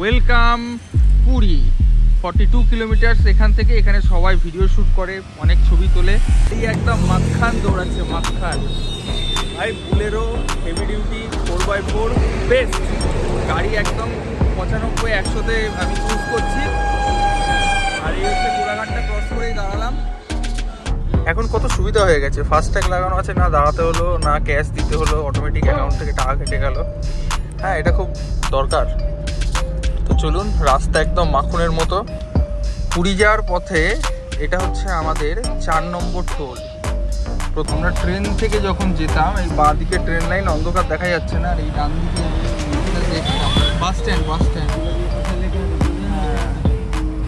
Welcome Puri 42 kilometre এখান থেকে। এখানে সবাই ভিডিও শ্যুট করে, অনেক ছবি তোলে। এই একদম মাখান দৌড়াচ্ছে, মাখান ভাই। Bolero heavy duty 4x4 best গাড়ি, একদম 95-100-তে আমি চুজ করছি। আর এই হচ্ছে গোলাঘাটটা ক্রস করেই দাঁড়ালাম। এখন কত সুবিধা হয়ে গেছে, ফাস্ট্যাগ লাগানো আছে, না দাঁড়াতে হলো, না ক্যাশ দিতে হলো, অটোমেটিক অ্যাকাউন্ট থেকে টাকা কেটে গেল। হ্যাঁ, এটা খুব দরকার। তো চলুন, রাস্তা একদম মাখনের মতো। পুরী যাওয়ার পথে এটা হচ্ছে আমাদের 4 নম্বর টোল। প্রথমটা ট্রেন থেকে যখন যেতাম, এই বাঁ দিকে ট্রেন লাইন অন্ধকার দেখা যাচ্ছে না, আর এই ডান দিকে দেখতাম bus stand.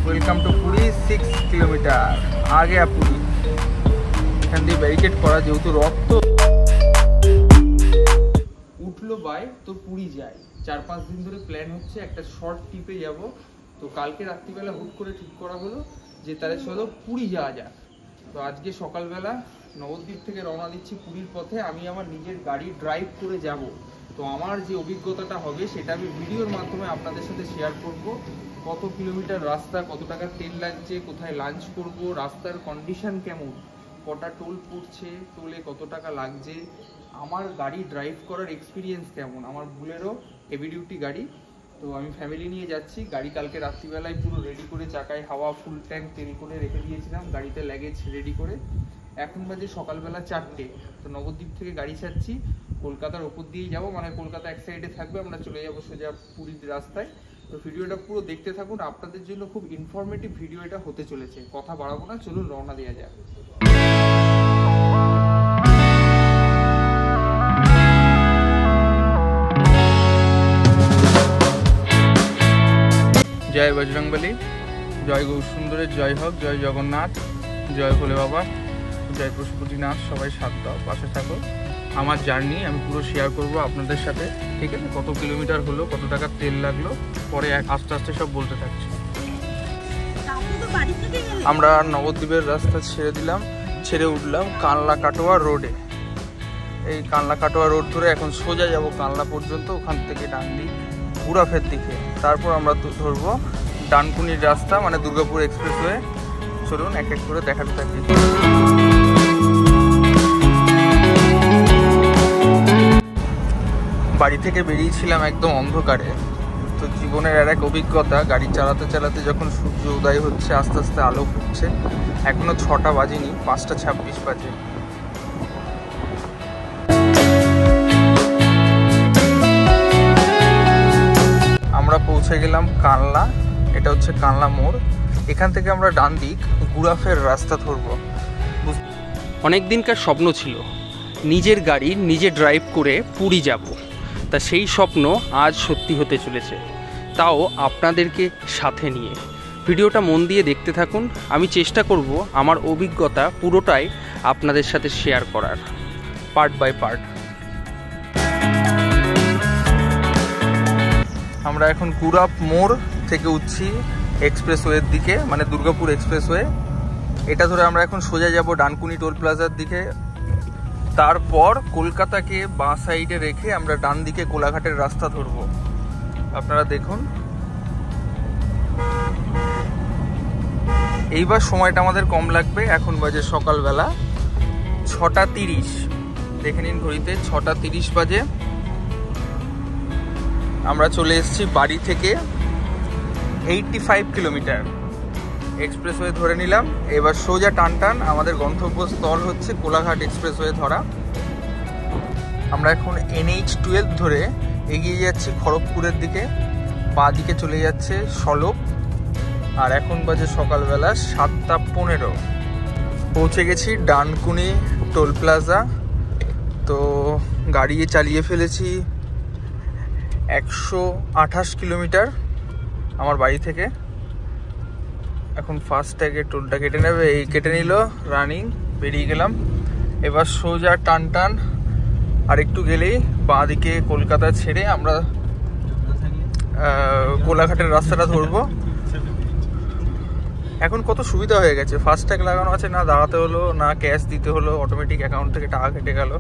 Welcome to Puri, 6 kilometre আগে পুরী। এখান দিয়ে ব্যারিকেড করা, যেহেতু রক্ত উঠলো বাই, তো পুরী যাই। 4-5 দিন ধরে প্ল্যান হচ্ছে একটা শর্ট ট্রিপে যাব। তো কালকে রাত্রিবেলা হুট করে ঠিক করা হলো যে তাহলে চলো পুরী যাওয়া যাক। তো আজকে সকালবেলা নবদ্বীপ থেকে রওনা দিচ্ছি পুরীর পথে। আমি আমার নিজের গাড়ি ড্রাইভ করে যাব। তো আমার যে অভিজ্ঞতাটা হবে সেটা আমি ভিডিওর মাধ্যমে আপনাদের সাথে শেয়ার করব। কত কিলোমিটার রাস্তা, কত টাকা তেল লাগছে, কোথায় লাঞ্চ করব, রাস্তার কন্ডিশন কেমন, কটা টোল পড়ছে, টোলে কত টাকা লাগছে, আমার গাড়ি ড্রাইভ করার এক্সপিরিয়েন্স কেমন। আমার বুলেরো হেভি ডিউটি গাড়ি, তো আমি ফ্যামিলি নিয়ে যাচ্ছি। গাড়ি কালকে রাত্রিবেলায় পুরো রেডি করে, চাকায় হাওয়া, ফুল ট্যাঙ্ক তেল করে রেখে দিয়েছিলাম, গাড়িতে লাগেজ রেডি করে। এখন বাজে সকালবেলা 4টে। তো নবদ্বীপ থেকে গাড়ি ছাড়ছি, কলকাতার ওপর দিয়েই যাবো, মানে কলকাতা এক সাইডে থাকবে, আমরা চলে যাবো সোজা পুরীর রাস্তায়। তো ভিডিওটা পুরো দেখতে থাকুন, আপনাদের জন্য খুব ইনফরমেটিভ ভিডিও এটা হতে চলেছে। কথা বাড়াবো না, চলুন রওনা দেওয়া যাক। জয় বজরংবলী, জয় গৌরসুন্দরের জয় হোক, জয় জগন্নাথ, জয় ভোলে বাবা, জয় পশুপতিনাথ। সবাই সাথ দাও, পাশে থাকো। আমার জার্নি আমি পুরো শেয়ার করব আপনাদের সাথে, ঠিক আছে? কত কিলোমিটার হলো, কত টাকা তেল লাগলো, পরে আস্তে আস্তে সব বলতে থাকছি। আমরা নবদ্বীপের রাস্তা ছেড়ে দিলাম, ছেড়ে উঠলাম কানলা কাটোয়া রোডে। এই কানলা কাটোয়া রোড ধরে এখন সোজা যাব কানলা পর্যন্ত, ওখান থেকে ডান দিক বুড়াফের দিকে। তারপর আমরা ধরবো ডানকুনির রাস্তা, মানে দুর্গাপুর এক্সপ্রেসওয়ে। চলুন এক এক করে দেখাতে থাকি। বাড়ি থেকে বেরিয়েছিলাম একদম অন্ধকারে। তো জীবনের আর এক অভিজ্ঞতা, গাড়ি চালাতে চালাতে যখন সূর্য উদয় হচ্ছে, আস্তে আস্তে আলো ফুটছে। এখনো 6টা বাজেনি, 5টা 26 বাজে। আমরা পৌঁছে গেলাম কানলা। এটা হচ্ছে কানলা মোড়। এখান থেকে আমরা ডান দিক গুড়াফের রাস্তা ধরবো। অনেক দিনকার স্বপ্ন ছিল নিজের গাড়ি নিজে ড্রাইভ করে পুরী যাব। তা সেই স্বপ্ন আজ সত্যি হতে চলেছে, তাও আপনাদেরকে সাথে নিয়ে। ভিডিওটা মন দিয়ে দেখতে থাকুন। আমি চেষ্টা করব আমার অভিজ্ঞতা পুরোটাই আপনাদের সাথে শেয়ার করার, পার্ট বাই পার্ট। আমরা এখন গুড়াপ মোড় থেকে উঠছি এক্সপ্রেসওয়ের দিকে, মানে দুর্গাপুর এক্সপ্রেসওয়ে। এটা ধরে আমরা এখন সোজা যাব ডানকুনি টোল প্লাজার দিকে। তারপর কলকাতাকে বাঁ সাইডে রেখে আমরা ডান দিকে কোলাঘাটের রাস্তা ধরবো। আপনারা দেখুন, এইবার সময়টা আমাদের কম লাগবে। এখন বাজে সকালবেলা 6টা 30। দেখে নিন ঘড়িতে, 6টা 30 বাজে। আমরা চলে এসেছি বাড়ি থেকে 85 কিলোমিটার। এক্সপ্রেসওয়ে ধরে নিলাম। এবার সোজা টান আমাদের গন্তব্যস্থল হচ্ছে কোলাঘাট এক্সপ্রেসওয়ে ধরা। আমরা এখন NH-12 ধরে এগিয়ে যাচ্ছি খড়গপুরের দিকে। বাঁ দিকে চলে যাচ্ছে সলপ। আর এখন বাজে সকালবেলা 7টা 15। পৌঁছে গেছি ডানকুনি টোল প্লাজা। তো গাড়ি চালিয়ে ফেলেছি 128 কিলোমিটার আমার বাড়ি থেকে। এখন ফাস্ট্যাগে টোলটা কেটে নেবে, এই কেটে নিল, রানিং, বেরিয়ে গেলাম। এবার সোজা টান আর একটু গেলেই বাঁ দিকে কলকাতা ছেড়ে আমরা কোলাঘাটের রাস্তাটা ধরবো। এখন কত সুবিধা হয়ে গেছে, ফাস্ট্যাগ লাগানো আছে, না দাঁড়াতে হলো, না ক্যাশ দিতে হলো, অটোমেটিক অ্যাকাউন্ট থেকে টাকা কেটে গেল।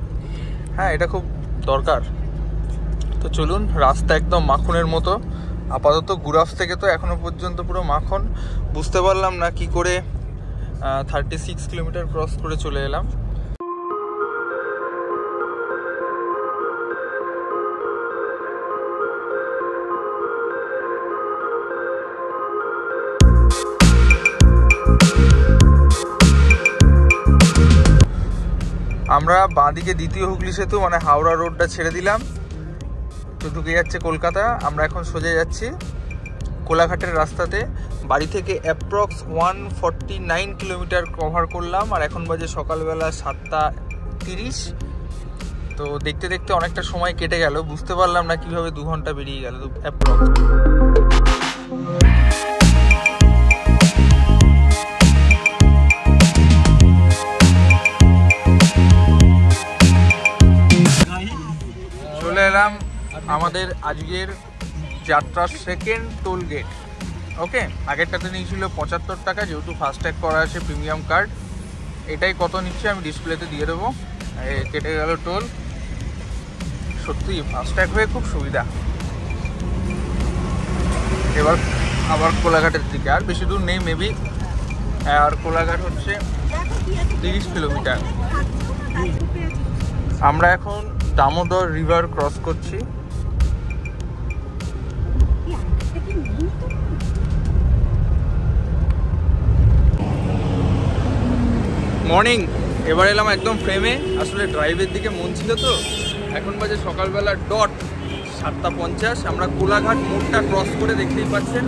হ্যাঁ, এটা খুব দরকার। তো চলুন, রাস্তা একদম মাখনের মতো। আপাতত গুরাফ থেকে তো এখনো পর্যন্ত পুরো মাখন। বুঝতে পারলাম না কি করে 36 কিলোমিটার ক্রস করে চলে এলাম। আমরা বাঁদিকে দ্বিতীয় হুগলি সেতু মানে হাওড়া রোডটা ছেড়ে দিলাম, তো ঢুকে যাচ্ছে কলকাতা। আমরা এখন সোজা যাচ্ছি কোলাঘাটের রাস্তাতে। বাড়ি থেকে অ্যাপ্রক্স 149 কিলোমিটার কভার করলাম, আর এখন বাজে সকালবেলা 7:30। তো দেখতে দেখতে অনেকটা সময় কেটে গেল, বুঝতে পারলাম না কিভাবে 2 ঘন্টা বেরিয়ে গেল অ্যাপ্রক্স। চলে এলাম আমাদের আজকের যাত্রার সেকেন্ড টোল গেট। ওকে, আগেরটাতে নিয়েছিল 75 টাকা, যেহেতু ফাস্ট্যাগ করা আছে প্রিমিয়াম কার্ড। এটাই কত নিচ্ছে আমি ডিসপ্লেতে দিয়ে দেবো। কেটে গেল টোল। সত্যি ফাস্ট্যাগ হয়ে খুব সুবিধা। এবার আবার কোলাঘাটের দিকে, আর বেশি দূর নেই মেবি। আর কোলাঘাট হচ্ছে 30 কিলোমিটার। আমরা এখন দামোদর রিভার ক্রস করছি। মর্নিং, এবার এলাম একদম ফ্রেমে। আসলে ড্রাইভের দিকে মন ছিল তো। এখন বাজে সকালবেলা ডট 7:50। আমরা কোলাঘাট মোড়টা ক্রস করে দেখতেই পাচ্ছেন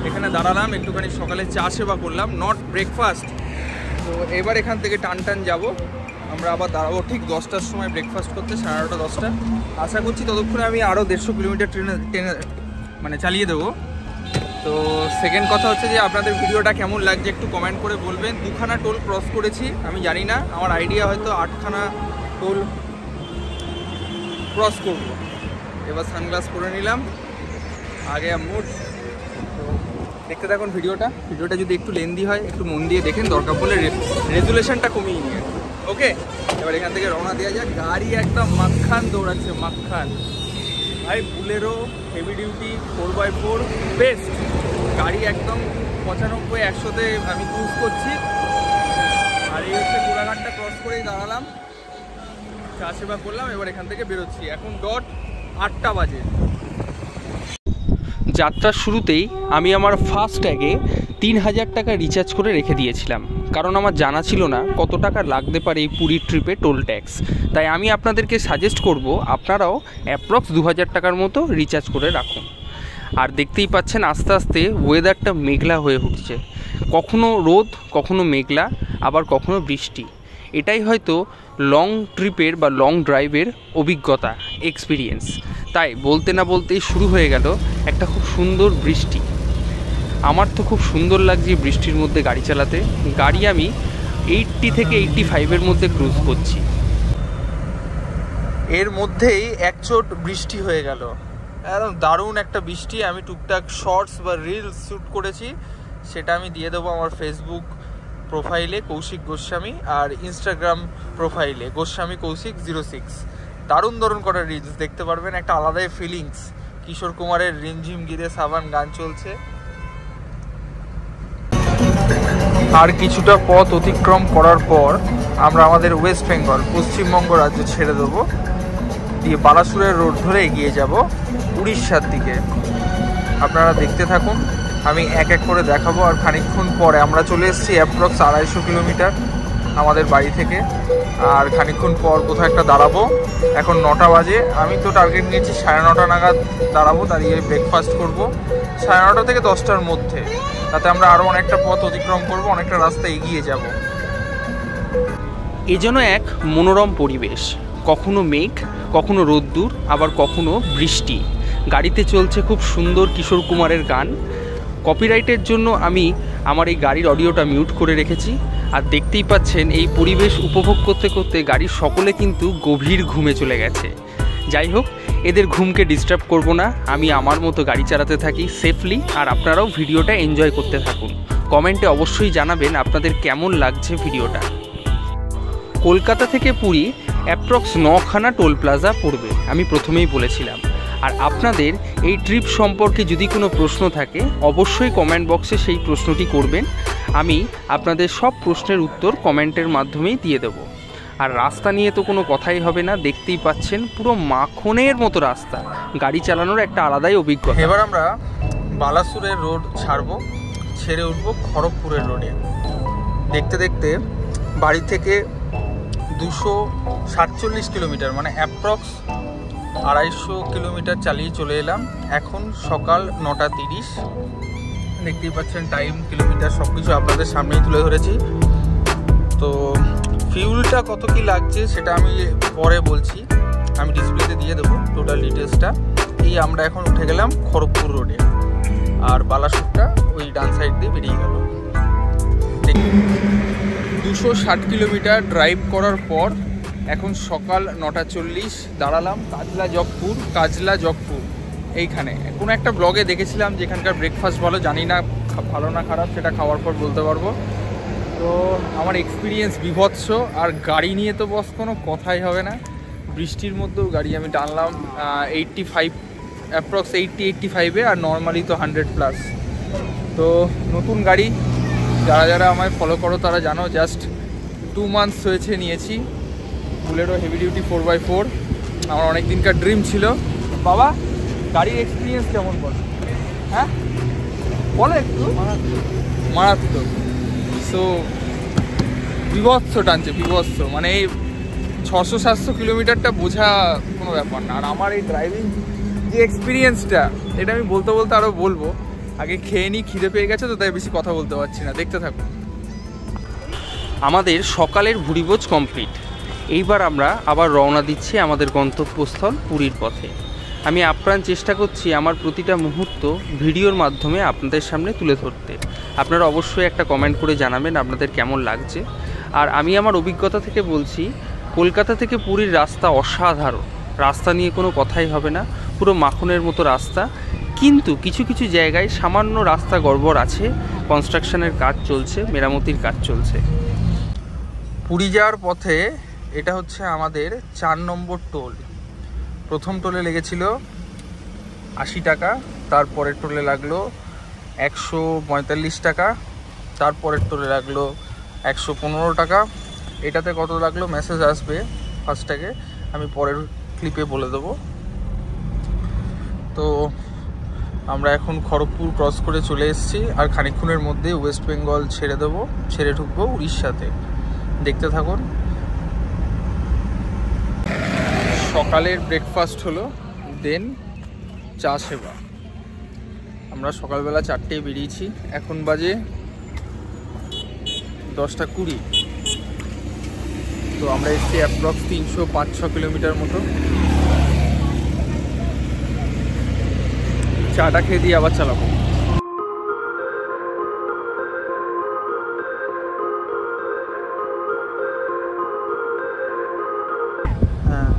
এখানে দাঁড়ালাম, একটুখানি সকালে চা সেবা করলাম, নট ব্রেকফাস্ট। তো এবার এখান থেকে টান টান যাবো। আমরা আবার দাঁড়াবো ঠিক 10টার সময় ব্রেকফাস্ট করতে, 9:30 10টা। আশা করছি ততক্ষণে আমি আরও 150 কিলোমিটার ট্রেনে মানে চালিয়ে দেবো। তো সেকেন্ড কথা হচ্ছে যে আপনাদের ভিডিওটা কেমন লাগছে একটু কমেন্ট করে বলবেন। 2খানা টোল ক্রস করেছি, আমি জানি না, আমার আইডিয়া হয়তো 8খানা টোল ক্রস করবো। এবার সানগ্লাস পরে নিলাম, আগে মুড। তো দেখতে থাকুন ভিডিওটা যদি একটু লেন্দি হয় একটু মন দিয়ে দেখেন, দরকার পড়লে রেজুলেশনটা কমিয়ে নিয়ে। ওকে, এবার এখান থেকে রওনা দেওয়া যাক। গাড়ি একদম মাখান দৌড়াচ্ছে, মাখান ভাই। Bolero heavy duty 4x4 best গাড়ি, একদম 95-100-তে আমি ক্রুজ করছি। আর এই হচ্ছে কোলাঘাটটা ক্রস করেই দাঁড়ালাম, চা সেবা করলাম, এবার এখান থেকে বেরোচ্ছি। এখন ডট 8টা বাজে। যাত্রার শুরুতেই আমি আমার ফাস্ট্যাগে 3000 টাকা রিচার্জ করে রেখে দিয়েছিলাম, কারণ আমার জানা ছিল না কত টাকা লাগতে পারে এই পুরীর ট্রিপে টোল ট্যাক্স। তাই আমি আপনাদেরকে সাজেস্ট করব আপনারাও অ্যাপ্রক্স 2000 টাকার মতো রিচার্জ করে রাখুন। আর দেখতেই পাচ্ছেন আস্তে আস্তে ওয়েদারটা মেঘলা হয়ে উঠছে, কখনো রোদ, কখনো মেঘলা, আবার কখনো বৃষ্টি। এটাই হয়তো লং ট্রিপের বা লং ড্রাইভের অভিজ্ঞতা, এক্সপিরিয়েন্স। তাই বলতে না বলতেই শুরু হয়ে গেল একটা খুব সুন্দর বৃষ্টি। আমার তো খুব সুন্দর লাগছে বৃষ্টির মধ্যে গাড়ি চালাতে। গাড়ি আমি 80 থেকে 85-এর মধ্যে ক্রুজ করছি। এর মধ্যেই একচোট বৃষ্টি হয়ে গেল, একদম দারুণ একটা বৃষ্টি। আমি টুকটাক শর্টস বা রিলস শ্যুট করেছি, সেটা আমি দিয়ে দেবো আমার ফেসবুক প্রোফাইলে কৌশিক গোস্বামী, আর ইনস্টাগ্রাম প্রোফাইলে গোস্বামী কৌশিক 06। দারুণ দারুণ করা রিলস দেখতে পারবেন, একটা আলাদাই ফিলিংস। কিশোর কুমারের রিমঝিম গিরে সাবান গান চলছে। আর কিছুটা পথ অতিক্রম করার পর আমরা আমাদের ওয়েস্ট বেঙ্গল পশ্চিমবঙ্গ রাজ্য ছেড়ে দেবো, দিয়ে বালাসুরের রোড ধরে এগিয়ে যাব উড়িষ্যার দিকে। আপনারা দেখতে থাকুন, আমি এক এক করে দেখাবো। আর খানিকক্ষণ পরে আমরা চলে এসেছি অ্যাপ্রক্স 250 কিলোমিটার আমাদের বাড়ি থেকে। আর খানিকক্ষণ পর কোথাও একটা দাঁড়াবো। এখন 9টা বাজে, আমি তো টার্গেট নিয়েছি 9:30 নাগাদ দাঁড়াবো, দাঁড়িয়ে ব্রেকফাস্ট করবো 9:30 থেকে 10টার মধ্যে। তাতে আমরা আরও অনেকটা পথ অতিক্রম করবো, অনেকটা রাস্তা এগিয়ে যাব। এ যেন এক মনোরম পরিবেশ, কখনো মেঘ, কখনো রোদ্দুর, আবার কখনো বৃষ্টি। গাড়িতে চলছে খুব সুন্দর কিশোর কুমারের গান। কপিরাইটের জন্য আমি আমার এই গাড়ির অডিওটা মিউট করে রেখেছি। আর দেখতেই পাচ্ছেন এই পরিবেশ উপভোগ করতে করতে গাড়ির সকলে কিন্তু গভীর ঘুমে চলে গেছে। যাই হোক, এদের ঘুমকে ডিস্টার্ব করব না, আমি আমার মতো গাড়ি চালাতে থাকি সেফলি। আর আপনারাও ভিডিওটা এনজয় করতে থাকুন। কমেন্টে অবশ্যই জানাবেন আপনাদের কেমন লাগছে ভিডিওটা। কলকাতা থেকে পুরী অ্যাপ্রক্স 9খানা টোল প্লাজা পড়বে, আমি প্রথমেই বলেছিলাম। আর আপনাদের এই ট্রিপ সম্পর্কে যদি কোনো প্রশ্ন থাকে অবশ্যই কমেন্ট বক্সে সেই প্রশ্নটি করবেন। আমি আপনাদের সব প্রশ্নের উত্তর কমেন্টের মাধ্যমেই দিয়ে দেবো। আর রাস্তা নিয়ে তো কোনো কথাই হবে না, দেখতেই পাচ্ছেন পুরো মাখনের মতো রাস্তা, গাড়ি চালানোর একটা আলাদাই অভিজ্ঞতা। এবার আমরা বালাসুরের রোড ছাড়বো, ছেড়ে উঠবো খড়গপুরের রোডে। দেখতে দেখতে বাড়ি থেকে 247 কিলোমিটার মানে অ্যাপ্রক্স 250 কিলোমিটার চালিয়ে চলে এলাম। এখন সকাল 9:30। দেখতেই পাচ্ছেন টাইম, কিলোমিটার সব কিছু আপনাদের সামনেই তুলে ধরেছি। তো ফিউলটা কত কি লাগছে সেটা আমি পরে বলছি, আমি ডিসপ্লেতে দিয়ে দেবো টোটাল ডিটেলসটা। এই আমরা এখন উঠে গেলাম খড়গপুর রোডে, আর বালাসুরটা ওই ডান সাইড দিয়ে বেরিয়ে গেল। 260 কিলোমিটার ড্রাইভ করার পর এখন সকাল 9:40 দাঁড়ালাম কাজলা জগপুর এইখানে। কোনো একটা ব্লগে দেখেছিলাম যে এখানকার ব্রেকফাস্ট ভালো, জানি না ভালো না খারাপ, সেটা খাওয়ার পর বলতে পারবো। তো আমার এক্সপিরিয়েন্স বিভৎস, আর গাড়ি নিয়ে তো বস কোনো কথাই হবে না। বৃষ্টির মধ্যেও গাড়ি আমি টানলাম 85 অ্যাপ্রক্স 80-85-এ, আর নর্মালি তো 100+। তো নতুন গাড়ি, যারা যারা আমায় ফলো করো তারা জানো, জাস্ট 2 মান্থস হয়েছে নিয়েছি বুলেরো হেভি ডিউটি 4x4। আমার অনেক দিনকার ড্রিম ছিল। বাবা গাড়ির এক্সপিরিয়েন্স কেমন বলো? হ্যাঁ বলো একটু। মারাত্মক। সো বিভৎস টানছে, বিভৎস, মানে এই 600-700 কিলোমিটারটা বোঝা কোনো ব্যাপার না। আর আমার এই ড্রাইভিং যে এক্সপিরিয়েন্সটা, এটা আমি বলতে বলতে আরও বলবো। আগে খেয়ে নিই, খিদে পেয়ে গেছে তো তাই বেশি কথা বলতে পারছি না, দেখতে থাকুন। আমাদের সকালের ভুরিভোজ কমপ্লিট। এইবার আমরা আবার রওনা দিচ্ছি আমাদের গন্তব্যস্থল পুরীর পথে। আমি আপ্রাণ চেষ্টা করছি আমার প্রতিটা মুহূর্ত ভিডিওর মাধ্যমে আপনাদের সামনে তুলে ধরতে। আপনারা অবশ্যই একটা কমেন্ট করে জানাবেন আপনাদের কেমন লাগছে। আর আমি আমার অভিজ্ঞতা থেকে বলছি, কলকাতা থেকে পুরীর রাস্তা অসাধারণ, রাস্তা নিয়ে কোনো কথাই হবে না, পুরো মাখনের মতো রাস্তা। কিন্তু কিছু কিছু জায়গায় সামান্য রাস্তা গড়বড় আছে, কনস্ট্রাকশনের কাজ চলছে, মেরামতির কাজ চলছে। পুরী যাওয়ার পথে এটা হচ্ছে আমাদের 4 নম্বর টোল। প্রথম টোলে লেগেছিল 80 টাকা, তারপরের টোলে লাগলো 145 টাকা, তারপরের টোলে লাগলো 115 টাকা। এটাতে কত লাগলো মেসেজ আসবে ফাস্ট্যাগে, আমি পরের ক্লিপে বলে দেবো। তো আমরা এখন খড়গপুর ক্রস করে চলে এসেছি, আর খানিকক্ষণের মধ্যে ওয়েস্ট বেঙ্গল ছেড়ে দেবো, ছেড়ে ঢুকবো উড়িষ্যাতে। দেখতে থাকুন। সকালের ব্রেকফাস্ট হলো, দেন চা সেবা। আমরা সকালবেলা 4টায় বেরিয়েছি, এখন বাজে 10:20। তো আমরা এসছি অ্যাপ্রক্স 305-6 কিলোমিটার মতো। চাটা খেয়ে দিয়ে আবার চালাবো। হ্যাঁ,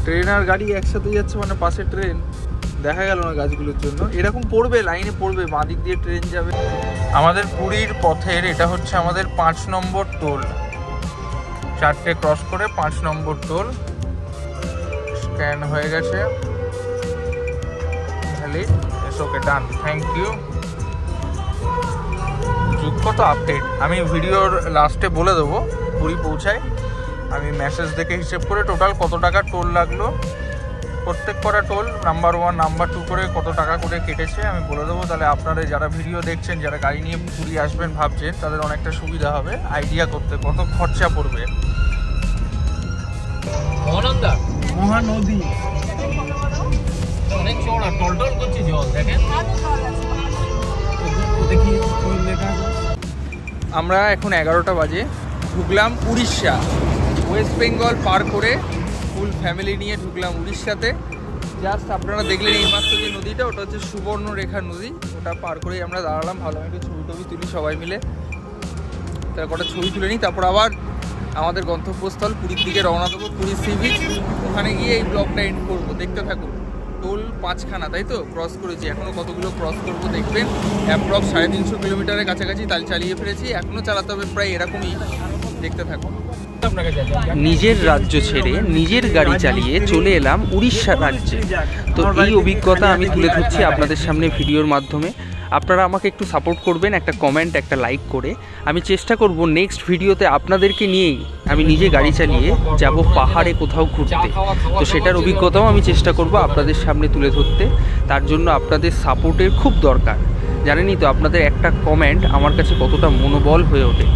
ট্রেন আর গাড়ি একসাথে যাচ্ছে, মানে পাশে ট্রেন দেখা গেল না গাছগুলোর জন্য। এরকম পড়বে, লাইনে পড়বে, বাঁ দিক দিয়ে ট্রেন যাবে। আমাদের পুরীর পথের এটা হচ্ছে আমাদের 5 নম্বর টোল। 4টে ক্রস করে 5 নম্বর টোল। স্ক্যান হয়ে গেছে, ওকে ডান, থ্যাংক ইউ। যুগপথ আপডেট আমি ভিডিওর লাস্টে বলে দেবো পুরী পৌঁছায়। আমি মেসেজ দেখে হিসেব করে টোটাল কত টাকা টোল লাগলো, প্রত্যেক কটা টোল নাম্বার 1 নাম্বার 2 করে কত টাকা করে কেটেছে আমি বলে দেবো। তাহলে আপনারা যারা ভিডিও দেখছেন, যারা গাড়ি নিয়ে পুরী আসবেন ভাবছেন, তাদের অনেকটা সুবিধা হবে আইডিয়া করতে কত খরচা পড়বে। মহানদী অনেক চওড়া, টলটল করছে জল, দেখেন। আমরা এখন 11টা বাজে, ঢুকলাম উড়িষ্যা। ওয়েস্ট বেঙ্গল পার করে ফুল ফ্যামিলি নিয়ে ঢুকলাম উড়িষ্যাতে। জাস্ট আপনারা দেখলেন এইমাত্র যে নদীটা, ওটা হচ্ছে সুবর্ণরেখা নদী। ওটা পার করেই আমরা দাঁড়ালাম, ভালো একটু ছবি টবি তুলি সবাই মিলে। তার কটা ছবি তুলে নিই, তারপর আবার আমাদের গন্তব্যস্থল পুরীর দিকে রওনা দেবো, পুরী সি বিচ। ওখানে গিয়ে এই ব্লগটা এন্ড করবো, দেখতে থাকুন। টোল 5খানা, তাই তো ক্রস করেছি, এখনও কতগুলো ক্রস করবো দেখবেন। অ্যাপ্রক্স 350 কিলোমিটারের কাছাকাছি চালিয়ে ফেলেছি, এখনও চালাতে হবে প্রায় এরকমই, দেখতে থাকুন। নিজের রাজ্য ছেড়ে নিজের গাড়ি চালিয়ে চলে এলাম উড়িষ্যা রাজ্যে। তো এই অভিজ্ঞতা আমি তুলে ধরছি আপনাদের সামনে ভিডিওর মাধ্যমে। আপনারা আমাকে একটু সাপোর্ট করবেন, একটা কমেন্ট, একটা লাইক করে। আমি চেষ্টা করব নেক্সট ভিডিওতে আপনাদেরকে নিয়েই আমি নিজে গাড়ি চালিয়ে যাব পাহাড়ে কোথাও ঘুরতে। তো সেটার অভিজ্ঞতাও আমি চেষ্টা করব আপনাদের সামনে তুলে ধরতে। তার জন্য আপনাদের সাপোর্টের খুব দরকার। জানেনই তো আপনাদের একটা কমেন্ট আমার কাছে কতটা মনোবল হয়ে ওঠে।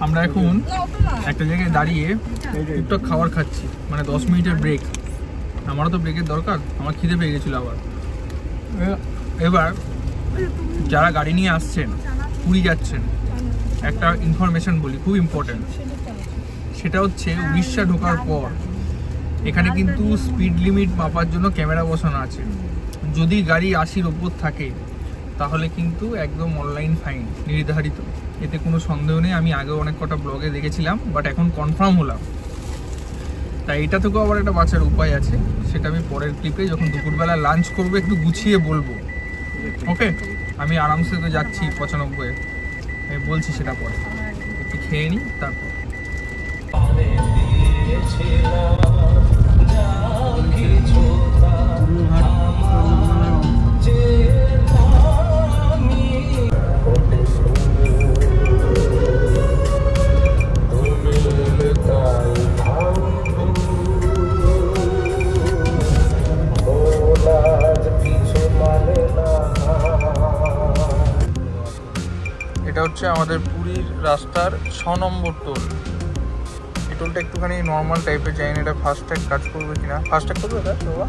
আমরা এখন একটা জায়গায় দাঁড়িয়ে একটু খাবার খাচ্ছি, মানে 10 মিনিটের ব্রেক। আমারও তো ব্রেকের দরকার, আমার খিদে পেয়ে গেছিলো আবার। এবার যারা গাড়ি নিয়ে আসছেন, পুরী যাচ্ছেন, একটা ইনফরমেশন বলি, খুব ইম্পর্টেন্ট। সেটা হচ্ছে উড়িষ্যা ঢোকার পর এখানে কিন্তু স্পিড লিমিট মাপার জন্য ক্যামেরা বসানো আছে। যদি গাড়ি 80-র ওপর থাকে তাহলে কিন্তু একদম অনলাইন ফাইন নির্ধারিত, এতে কোনো সন্দেহ নেই। আমি আগে অনেক কটা ব্লগে দেখেছিলাম, বাট এখন কনফার্ম হলাম। তাই এটা থেকেও আবার একটা বাঁচার উপায় আছে, সেটা আমি পরের ক্লিপে যখন দুপুরবেলা লাঞ্চ করবো একটু গুছিয়ে বলবো। ওকে, আমি আরামসে তো যাচ্ছি 95, আমি বলছি সেটা পরে। একটু খেয়ে নিই তারপর। এটা হচ্ছে আমাদের পুরীর রাস্তার 6 নম্বর টোল। এই টোলটা একটুখানি নর্মাল টাইপের, জানি না এটা ফাস্ট্যাগ কাজ করবে কিনা। ফাস্ট্যাগ করবে এটা বাবা,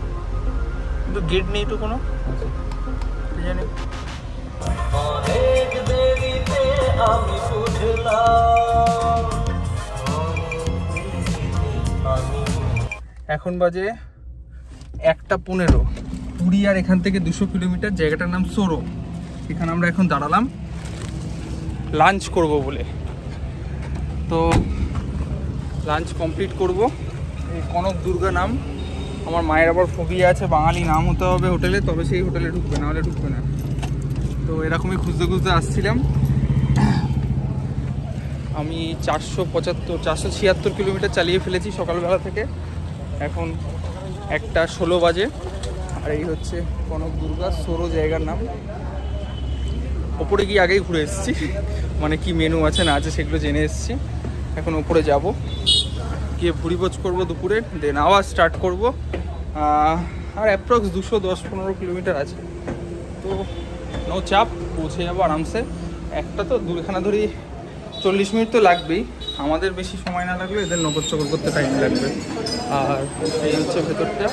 কিন্তু গেট নেই তো কোনো, জানি। এখন বাজে 1:15। পুরী আর এখান থেকে 200 কিলোমিটার। জায়গাটার নাম সোরো। এখানে আমরা এখন দাঁড়ালাম লাঞ্চ করব বলে। তো লাঞ্চ কমপ্লিট করব। এই কনক দুর্গা নাম। আমার মায়ের আবার ফোবিয়া আছে, বাঙালি নাম হতে হবে হোটেলে, তবে সেই হোটেলে ঢুকবে, না হলে ঢুকবে না। তো এরকমই খুঁজতে খুঁজতে আসছিলাম। আমি 476 কিলোমিটার চালিয়ে ফেলেছি সকালবেলা থেকে। এখন 1:16 বাজে। আর এই হচ্ছে কনক দুর্গা সোরো জায়গার নাম। ওপরে গিয়ে আগেই ঘুরে এসেছি, মানে কি মেনু আছে না আছে সেগুলো জেনে এসেছি। এখন ওপরে যাব, গিয়ে ভুড়িভোজ করবো দুপুরে, দেন আবার স্টার্ট করব। আর অ্যাপ্রক্স 210-15 কিলোমিটার আছে। তো নো চাপ, পৌঁছে যাবো আরামসে। একটা তো এখানে ধরি 40 মিনিট তো লাগবেই, আমাদের বেশি সময় না লাগবে, এদের নগদ চকর করতে টাইম লাগবে। আর এই হচ্ছে ভেতরটা।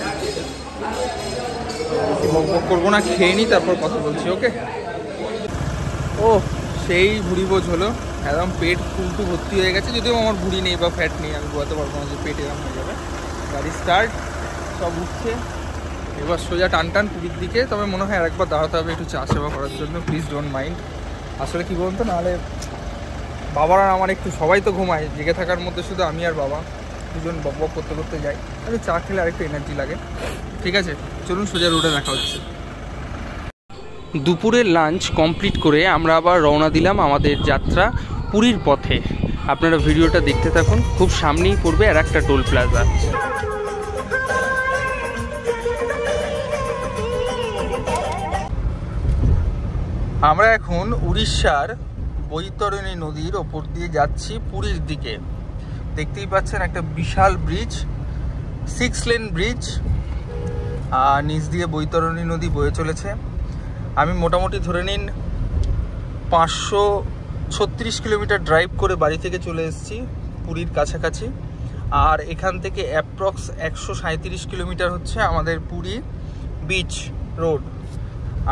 বক বক করবো না, খেয়ে নিই তারপর কথা বলছি। ওকে। ও সেই ভুড়িভোজ হলো, একদম পেট ফুলটু ভর্তি হয়ে গেছে। যদিও আমার ভুড়ি নেই বা ফ্যাট নেই, আমি বোঝাতে পারবো না যে পেট এরকম হয়ে যাবে। গাড়ি স্টার্ট, সব উঠছে। এবার সোজা টান পুরীর দিকে। তবে মনে হয় আরেকবার দাঁড়াতে হবে একটু চা সেবা করার জন্য, প্লিজ ডোন্ট মাইন্ড। আসলে কী বলুন তো, নাহলে বাবারা আমার একটু, সবাই তো ঘুমায়, জেগে থাকার মধ্যে শুধু আমি আর বাবা দুজন বক বক করতে করতে যাই। আর চা খেলে আরেকটু এনার্জি লাগে। ঠিক আছে, চলুন সোজা রোডে দেখা হচ্ছে। দুপুরের লাঞ্চ কমপ্লিট করে আমরা আবার রওনা দিলাম আমাদের যাত্রা পুরীর পথে। আপনারা ভিডিওটা দেখতে থাকুন। খুব সামনেই পড়বে আর একটা টোল প্লাজা। আমরা এখন উড়িষ্যার বৈতরণী নদীর ওপর দিয়ে যাচ্ছি পুরীর দিকে। দেখতেই পাচ্ছেন একটা বিশাল ব্রিজ, 6 লেন ব্রিজ, আর নিচ দিয়ে বৈতরণী নদী বয়ে চলেছে। আমি মোটামুটি ধরে নিন 536 কিলোমিটার ড্রাইভ করে বাড়ি থেকে চলে এসেছি পুরীর কাছাকাছি। আর এখান থেকে অ্যাপ্রক্স 137 কিলোমিটার হচ্ছে আমাদের পুরী বিচ রোড।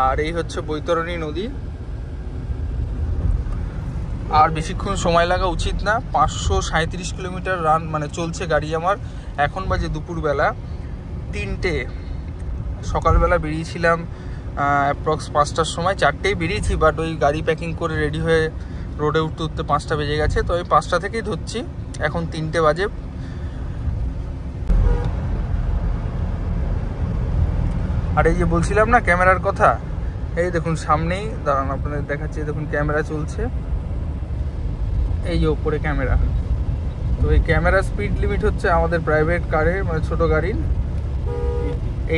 আর এই হচ্ছে বৈতরণী নদী। আর বেশিক্ষণ সময় লাগা উচিত না, 537 কিলোমিটার রান মানে চলছে গাড়ি আমার। এখন বাজে দুপুরবেলা 3টে। সকালবেলা বেরিয়েছিলাম অ্যাপ্রক্স 5টার সময়, 4টেই বেরিয়েছি, বাট ওই গাড়ি প্যাকিং করে রেডি হয়ে রোডে উঠতে উঠতে 5টা বেজে গেছে। তো আমি 5টা থেকেই ধরছি, এখন 3টে বাজে। আর এই যে বলছিলাম না ক্যামেরার কথা, এই দেখুন সামনেই, দাঁড়ান আপনাদের দেখাচ্ছি, দেখুন ক্যামেরা চলছে। এই যে ওপরে ক্যামেরা। তো এই ক্যামেরা স্পিড লিমিট হচ্ছে আমাদের প্রাইভেট কারে মানে ছোটো গাড়ির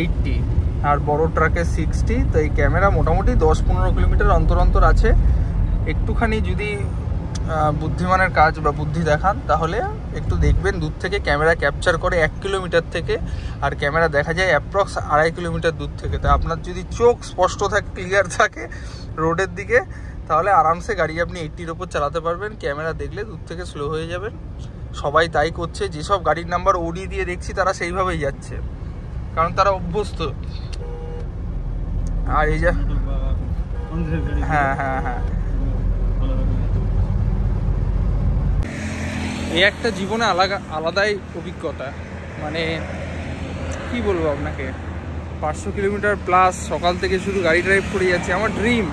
80 আর বড় ট্রাকে 60। তো এই ক্যামেরা মোটামুটি 10-15 কিলোমিটার অন্তর অন্তর আছে। একটুখানি যদি বুদ্ধিমানের কাজ বা বুদ্ধি দেখান তাহলে একটু দেখবেন দূর থেকে ক্যামেরা ক্যাপচার করে 1 কিলোমিটার থেকে, আর ক্যামেরা দেখা যায় অ্যাপ্রক্স 2.5 কিলোমিটার দূর থেকে। তো আপনার যদি চোখ স্পষ্ট থাকে, ক্লিয়ার থাকে রোডের দিকে, তাহলে আরামসে গাড়ি আপনি 80-র ওপর চালাতে পারবেন। ক্যামেরা দেখলে দূর থেকে স্লো হয়ে যাবেন। সবাই তাই করছে, যেসব গাড়ির নাম্বার ওডি দিয়ে দেখছি তারা সেইভাবেই যাচ্ছে, কারণ তারা অভ্যস্ত। আর এই যে হ্যাঁ হ্যাঁ হ্যাঁ, এই একটা জীবনে আলাদাই অভিজ্ঞতা। মানে কি বলবো আপনাকে, 500 কিলোমিটার প্লাস সকাল থেকে শুধু গাড়ি ড্রাইভ করে যাচ্ছি। আমার ড্রিম,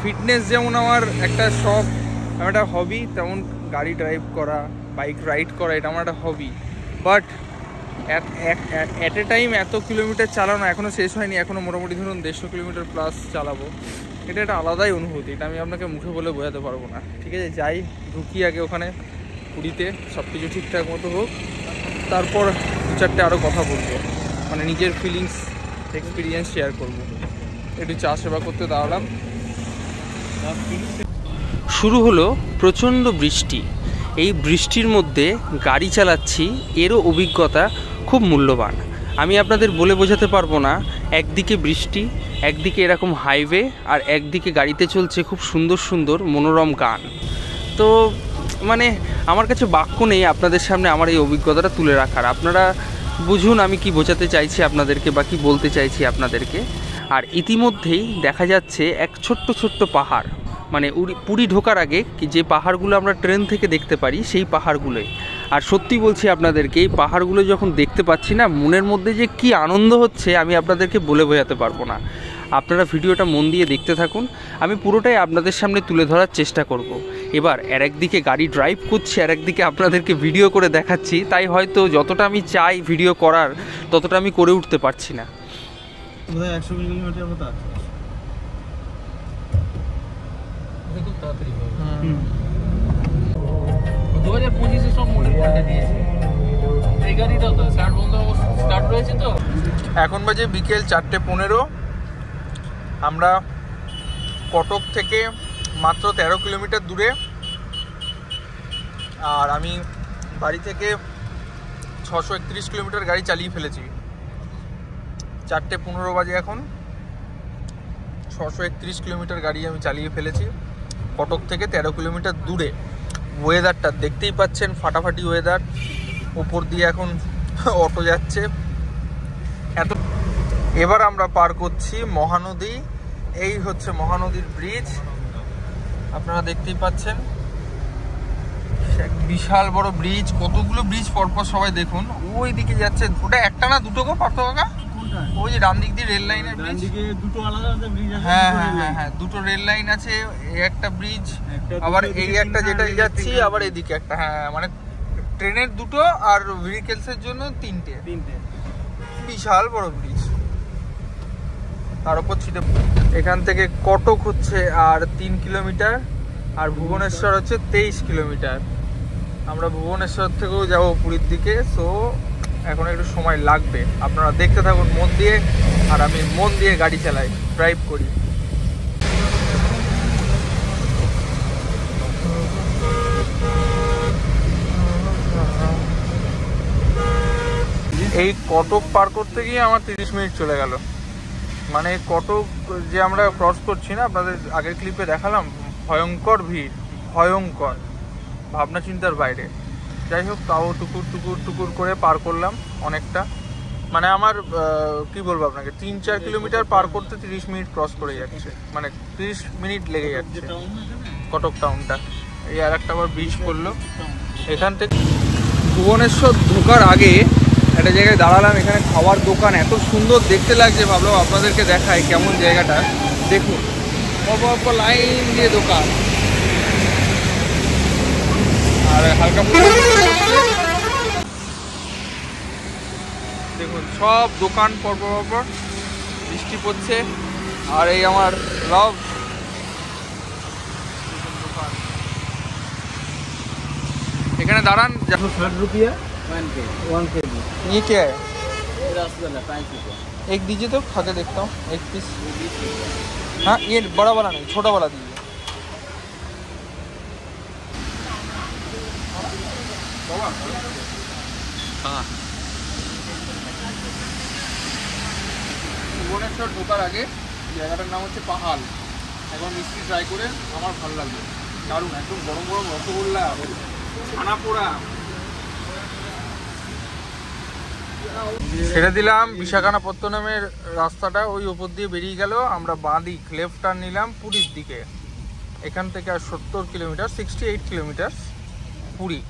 ফিটনেস যেমন আমার একটা শখ, আমার একটা হবি, তেমন গাড়ি ড্রাইভ করা, বাইক রাইড করা, এটা আমার একটা হবি। বাট অ্যাট এ টাইম এত কিলোমিটার চালানো এখনও শেষ হয়নি, এখনও মোটামুটি ধরুন 150 কিলোমিটার প্লাস চালাবো। এটা একটা আলাদাই অনুভূতি, এটা আমি আপনাকে মুখে বলে বোঝাতে পারবো না। ঠিক আছে, যাই ঢুকি আগে ওখানে পুরীতে, সব কিছু ঠিকঠাক মতো হোক, তারপর 2-4টে আরও কথা বলবো, মানে নিজের ফিলিংস এক্সপিরিয়েন্স শেয়ার করবো। একটু চা সেবা করতে দাঁড়ালাম। শুরু হলো প্রচণ্ড বৃষ্টি। এই বৃষ্টির মধ্যে গাড়ি চালাচ্ছি, এরও অভিজ্ঞতা খুব মূল্যবান। আমি আপনাদের বলে বোঝাতে পারবো না। একদিকে বৃষ্টি, একদিকে এরকম হাইওয়ে, আর একদিকে গাড়িতে চলছে খুব সুন্দর সুন্দর মনোরম গান। তো মানে আমার কাছে বাক্য নেই আপনাদের সামনে আমার এই অভিজ্ঞতাটা তুলে রাখার। আপনারা বুঝুন আমি কি বোঝাতে চাইছি আপনাদেরকে বা কি বলতে চাইছি আপনাদেরকে। আর ইতিমধ্যেই দেখা যাচ্ছে এক ছোট্ট ছোট্ট পাহাড়, মানে পুরী ঢোকার আগে যে পাহাড়গুলো আমরা ট্রেন থেকে দেখতে পারি সেই পাহাড়গুলোই। আর সত্যি বলছি আপনাদেরকে, এই পাহাড়গুলো যখন দেখতে পাচ্ছি না, মনের মধ্যে যে কি আনন্দ হচ্ছে আমি আপনাদেরকে বলে বোঝাতে পারবো না। আপনারা ভিডিওটা মন দিয়ে দেখতে থাকুন, আমি পুরোটাই আপনাদের সামনে তুলে ধরার চেষ্টা করব। এবার আর একদিকে গাড়ি ড্রাইভ করছি, আর একদিকে আপনাদেরকে ভিডিও করে দেখাচ্ছি, তাই হয়তো যতটা আমি চাই ভিডিও করার ততটা আমি করে উঠতে পারছি না। 100 কিলোমিটার মতো আছে। খুব তাড়াতাড়ি 2025-এ সব মোড়ে পাল্টে দিয়েছে। এই গাড়িটাও তো স্টার্ট বন্ধ স্টার্ট রয়েছে। তো এখন বাজে বিকেল 4:15। আমরা কটক থেকে মাত্র 13 কিলোমিটার দূরে, আর আমি বাড়ি থেকে 631 কিলোমিটার গাড়ি চালিয়ে ফেলেছি। 4:15 বাজে এখন, 631 কিলোমিটার গাড়ি আমি চালিয়ে ফেলেছি কটক থেকে 13 কিলোমিটার দূরে। ওয়েদারটা দেখতেই পাচ্ছেন, ফাটাফাটি ওয়েদার। ওপর দিয়ে এখন অটো যাচ্ছে এত। এবার আমরা পার করছি মহানদী। এই হচ্ছে মহানদীর ব্রিজ, আপনারা দেখতেই পাচ্ছেন, বিশাল বড় ব্রিজ। কতগুলো ব্রিজ পরপর সবাই দেখুন। ওই দিকে যাচ্ছে, ওটা একটা না দুটো গো পার্থ কাকা? ওই যে ডান দিক দিয়ে রেল লাইনের ব্রিজ, দুটো আলাদা আলাদা ব্রিজ আছে। হ্যাঁ হ্যাঁ হ্যাঁ হ্যাঁ, দুটো রেল লাইন আছে। এই একটা ব্রিজ, আবার এই একটা যেটা যাচ্ছি, আবার এদিকে একটা। হ্যাঁ, মানে ট্রেনের দুটো আর ভেহিকেলসের জন্য তিনটে। বিশাল বড় ব্রিজ, তার উপর ছিটে। এখান থেকে কটক হচ্ছে আর 3 কিলোমিটার, আর ভুবনেশ্বর হচ্ছে 23 কিলোমিটার। আমরা ভুবনেশ্বর থেকেও যাব পুরীর দিকে। সো এখন একটু সময় লাগবে, আপনারা দেখতে থাকুন মন দিয়ে। আর আমি মন দিয়ে গাড়ি চালাই, ড্রাইভ করি। এই কটক পার করতে গিয়ে আমার 30 মিনিট চলে গেল। মানে কটক যে আমরা ক্রস করছি না, আপনাদের আগের ক্লিপে দেখালাম, ভয়ঙ্কর ভিড়, ভয়ঙ্কর, ভাবনা চিন্তার বাইরে। যাই হোক, তাও টুকুর টুকুর টুকুর করে পার করলাম অনেকটা। মানে আমার কি বলবো আপনাকে, 3-4 কিলোমিটার পার করতে 30 মিনিট ক্রস করে যাচ্ছে, মানে 30 মিনিট লেগে যাচ্ছে কটক টাউনটা। এই আর একটা আবার ব্রিজ করলো। এখান থেকে ভুবনেশ্বর ঢোকার আগে একটা জায়গায় দাঁড়ালাম, এখানে খাওয়ার দোকান এত সুন্দর দেখতে লাগছে, ভাবলাম আপনাদেরকে দেখাই কেমন জায়গাটা। দেখুন অল্প লাইন দিয়ে দোকান, আর হালকা দেখুন সব দোকান পরপর, বৃষ্টি পড়ছে। আর এই আমার লাভ দোকান, এখানে দাঁড়ান। 160 रुपया 1 केजी। ये क्या है? रसगुल्ला 5 रुपया। एक दीजिए तो खा के देखता हूँ, एक पीस। हाँ ये बड़ा वाला नहीं, छोटा वाला दीजिए। हाँ ভুবনেশ্বর ঢোকার আগে জায়গাটার নাম হচ্ছে পাহাল। এখন মিষ্টি ট্রাই করে আমার ভালো লাগবে, দারুণ, একদম গরম গরম রসগোল্লা, ছানা পোড়া। ছেড়ে দিলাম বিশাখাপত্তনমের রাস্তাটা, ওই উপর দিয়ে বেরিয়ে গেল। আমরা বাঁ দিক লেফট টার্ন নিলাম পুরীর দিকে। এখান থেকে আর 70 কিলোমিটার, 68 কিলোমিটার পুরী।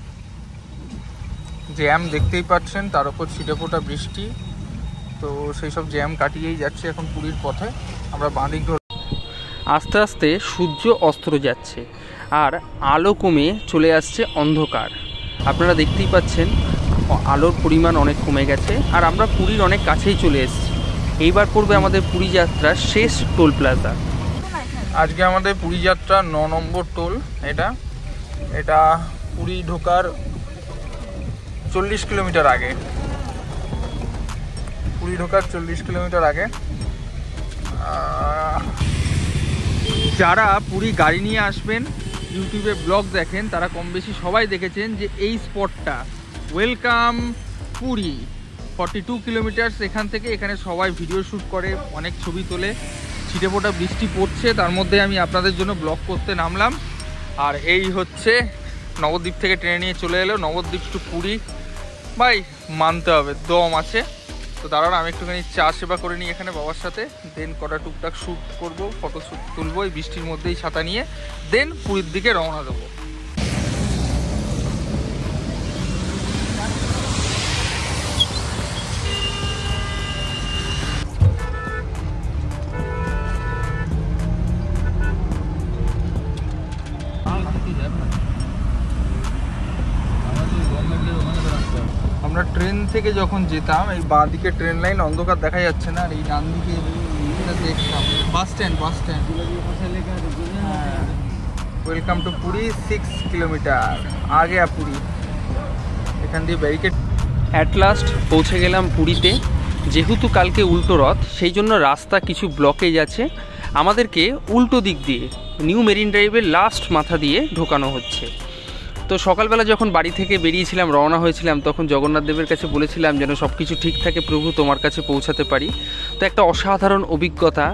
জ্যাম দেখতেই পাচ্ছেন, তার উপর ছিটেফোঁটা বৃষ্টি, তো সেই সব জ্যাম কাটিয়েই যাচ্ছে এখন পুরীর পথে। আমরা বাঁ দিক ধরে আস্তে আস্তে সূর্য অস্ত যাচ্ছে আর আলো কমে চলে আসছে অন্ধকার। আপনারা দেখতেই পাচ্ছেন আলোর পরিমাণ অনেক কমে গেছে আর আমরা পুরীর অনেক কাছেই চলে এসেছি। এইবার পড়বে আমাদের পুরী যাত্রার শেষ টোল প্লাজা। আজকে আমাদের পুরী যাত্রা 9 নম্বর টোল। এটা পুরী ঢোকার 40 কিলোমিটার আগে, পুরী ঢোকার 40 কিলোমিটার আগে। যারা পুরী গাড়ি নিয়ে আসবেন, ইউটিউবে ব্লগ দেখেন, তারা কম বেশি সবাই দেখেছেন যে এই স্পটটা ওয়েলকাম পুরী 42 কিলোমিটার এখান থেকে। এখানে সবাই ভিডিও শ্যুট করে, অনেক ছবি তোলে। ছিটেফোঁটা বৃষ্টি পড়ছে, তার মধ্যে আমি আপনাদের জন্য ব্লগ করতে নামলাম। আর এই হচ্ছে নবদ্বীপ থেকে ট্রেনে নিয়ে চলে এলো নবদ্বীপ টু পুরী। ভাই মানতে হবে দম আছে। তো দাঁড়ান আমি একটুখানি চা সেবা করে নিই এখানে বাবার সাথে, দেন কটা টুকটাক শ্যুট করবো, ফটো শ্যুট তুলবো এই বৃষ্টির মধ্যেই ছাতা নিয়ে, দেন পুরীর দিকে রওনা দেবো। আমরা ট্রেন থেকে যখন যেতাম, এই বাঁ দিকে ট্রেন লাইন, অন্ধকার দেখা যাচ্ছে না, আর এই ডান দিকে দেখতাম bus stand. Welcome to Puri 6 kilometre আগে পুরী। এখান দিয়ে ব্যারিকেড। অ্যাট লাস্ট পৌঁছে গেলাম পুরীতে। যেহেতু কালকে উল্টো রথ, সেই জন্য রাস্তা কিছু ব্লকেজ আছে। আমাদেরকে উল্টো দিক দিয়ে নিউ মেরিন ড্রাইভের লাস্ট মাথা দিয়ে ঢোকানো হচ্ছে। তো সকালবেলা যখন বাড়ি থেকে বেরিয়েছিলাম, রওনা হয়েছিলাম, তখন জগন্নাথ দেবের কাছে বলেছিলাম যেন সব কিছু ঠিক থাকে, প্রভু তোমার কাছে পৌঁছাতে পারি। তো একটা অসাধারণ অভিজ্ঞতা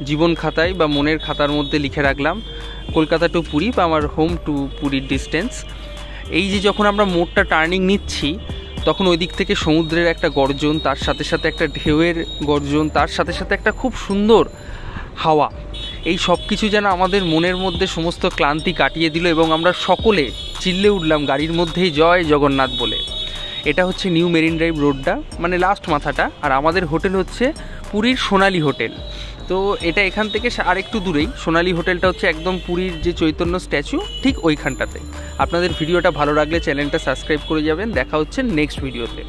জীবন খাতায় বা মনের খাতার মধ্যে লিখে রাখলাম। কলকাতা টু পুরী বা আমার হোম টু পুরীর ডিস্টেন্স। এই যে যখন আমরা মোড়টা টার্নিং নিচ্ছি, তখন ওই দিক থেকে সমুদ্রের একটা গর্জন, তার সাথে সাথে একটা ঢেউয়ের গর্জন, তার সাথে সাথে একটা খুব সুন্দর হাওয়া, এই সব কিছু যেন আমাদের মনের মধ্যে সমস্ত ক্লান্তি কাটিয়ে দিল এবং আমরা সকলে চিল্লে উঠলাম গাড়ির মধ্যেই জয় জগন্নাথ বলে। এটা হচ্ছে নিউ মেরিন ড্রাইভ রোডটা, মানে লাস্ট মাথাটা। আর আমাদের হোটেল হচ্ছে পুরীর সোনালী হোটেল। তো এটা এখান থেকে আর একটু দূরেই। সোনালী হোটেলটা হচ্ছে একদম পুরীর যে চৈতন্য স্ট্যাচু, ঠিক ওইখানটাতে। আপনাদের ভিডিওটা ভালো লাগলে চ্যানেলটা সাবস্ক্রাইব করে যাবেন। দেখা হচ্ছে নেক্সট ভিডিওতে।